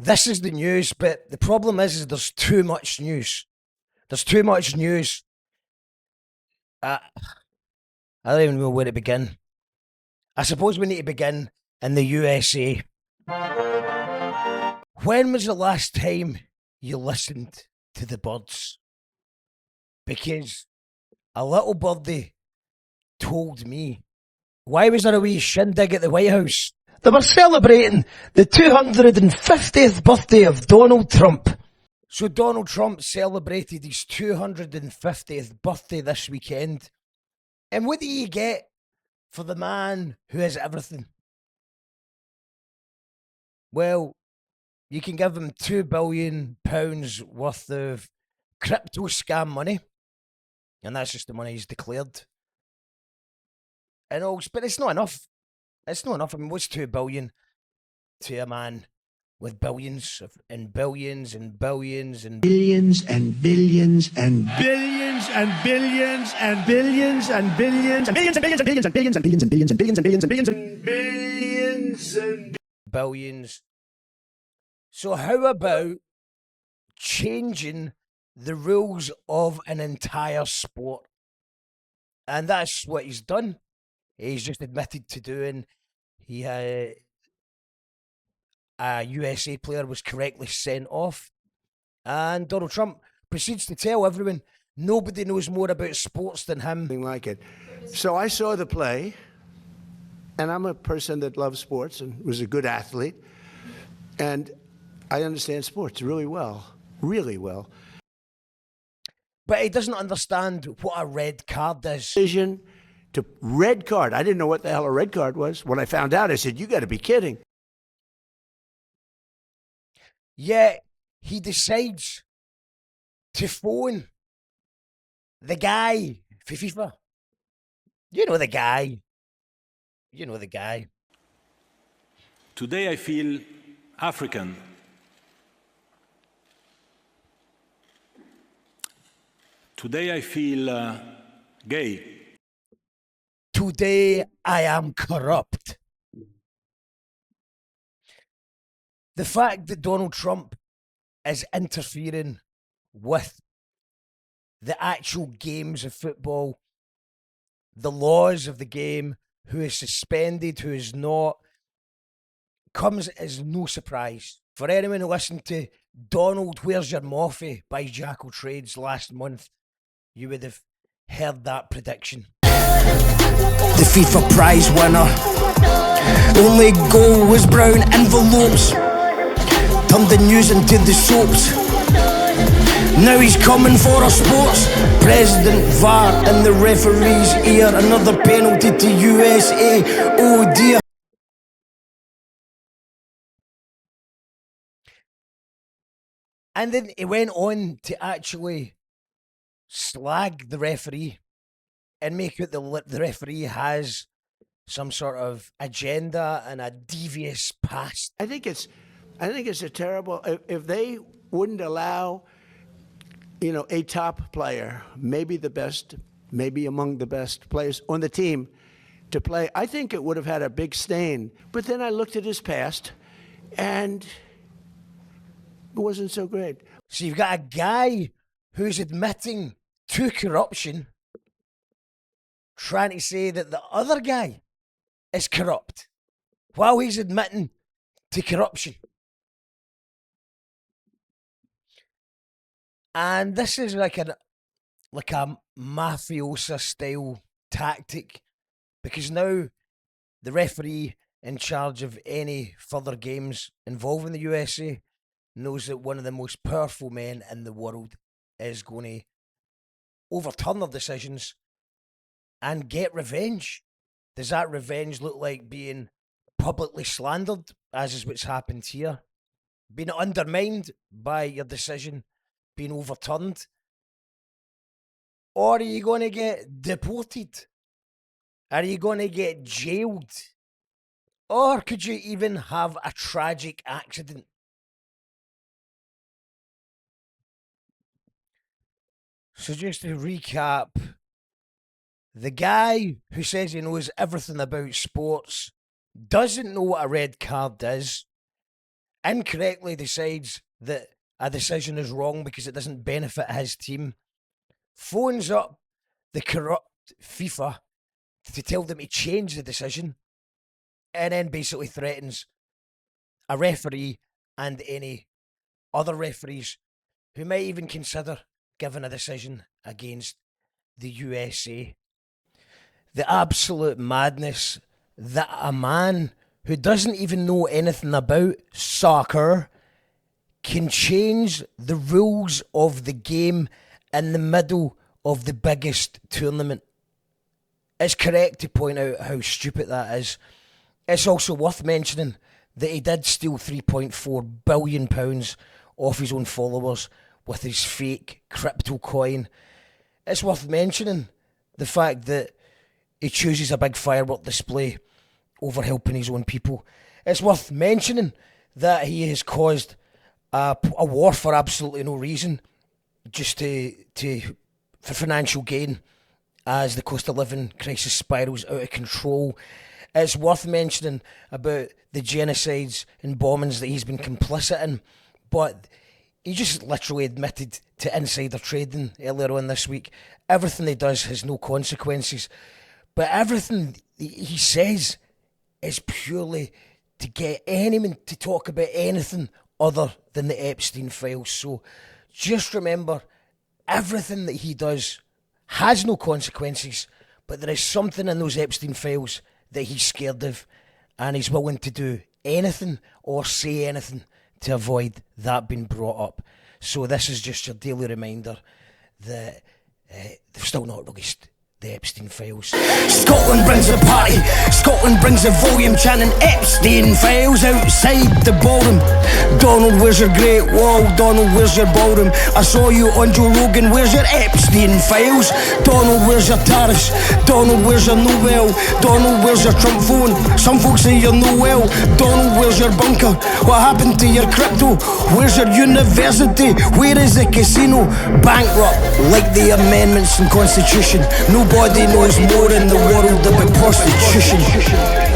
This is the news, but the problem is there's too much news. There's too much news. I don't even know where to begin. I suppose we need to begin in the USA. When was the last time you listened to the birds? Because a little birdie told me, why was there a wee shindig at the White House? They were celebrating the 250th birthday of Donald Trump. So Donald Trump celebrated his 250th birthday this weekend. And what do you get for the man who has everything? Well, you can give him £2 billion worth of crypto scam money. And that's just the money he's declared. And also, but it's not enough. It's not enough. I mean, what's 2 billion to a man with billions and billions and billions and billions and billions and billions and billions and billions and billions and billions and billions and billions and billions and billions and billions and billions and billions and billions and billions and billions? So how about changing the rules of an entire sport? And that's what he's done. He's just admitted to doing. He had a USA player was correctly sent off, and Donald Trump proceeds to tell everyone nobody knows more about sports than him. Like it. So I saw the play, and I'm a person that loves sports and was a good athlete, and I understand sports really well, really well. But he doesn't understand what a red card is. Decision to red card. I didn't know what the hell a red card was. When I found out, I said, you got to be kidding. Yet he decides to phone the guy for FIFA. You know the guy. You know the guy. Today I feel African. Today I feel gay. Today I am corrupt. The fact that Donald Trump is interfering with the actual games of football, the laws of the game, who is suspended, who is not, comes as no surprise. For anyone who listened to Donald, Where's Your Morphy by Jackal Trades last month, you would have heard that prediction. The FIFA prize winner, only goal was brown envelopes, turned the news into the soaps. Now he's coming for our sports. President VAR in the referee's ear, another penalty to USA, oh dear. And then he went on to actually slag the referee and make out the referee has some sort of agenda and a devious past. I think it's a terrible. If they wouldn't allow, a top player, maybe the best, maybe among the best players on the team, to play, I think it would have had a big stain. But then I looked at his past, and it wasn't so great. So you've got a guy who's admitting to corruption, trying to say that the other guy is corrupt while he's admitting to corruption. And this is like a mafiosa style tactic, because now the referee in charge of any further games involving the USA knows that one of the most powerful men in the world is going to overturn their decisions and get revenge. Does that revenge look like being publicly slandered, as is what's happened here? Being undermined by your decision being overturned? Or are you going to get deported? Are you going to get jailed? Or could you even have a tragic accident? So just to recap, the guy who says he knows everything about sports doesn't know what a red card is, incorrectly decides that a decision is wrong because it doesn't benefit his team, phones up the corrupt FIFA to tell them to change the decision, and then basically threatens a referee and any other referees who might even consider giving a decision against the USA. The absolute madness that a man who doesn't even know anything about soccer can change the rules of the game in the middle of the biggest tournament. It's correct to point out how stupid that is. It's also worth mentioning that he did steal £3.4 billion off his own followers with his fake crypto coin. It's worth mentioning the fact that he chooses a big firework display over helping his own people. It's worth mentioning that he has caused a war for absolutely no reason, just for financial gain, as the cost of living crisis spirals out of control. It's worth mentioning about the genocides and bombings that he's been complicit in, but he just literally admitted to insider trading earlier on this week. Everything he does has no consequences, but everything he says is purely to get anyone to talk about anything other than the Epstein files. So just remember, everything that he does has no consequences, but there is something in those Epstein files that he's scared of, and he's willing to do anything or say anything to avoid that being brought up. So this is just your daily reminder that they've still not released the Epstein files. Scotland brings the party, Scotland brings the volume, chanting Epstein files outside the ballroom. Donald, where's your Great Wall? Donald, where's your ballroom? I saw you on Joe Rogan, where's your Epstein files? Donald, where's your tariffs? Donald, where's your Nobel? Donald, where's your Trump phone? Some folks say you're no well. Donald, where's your bunker? What happened to your crypto? Where's your university? Where is the casino? Bankrupt, like the amendments and constitution. Nobody knows more in the world about prostitution.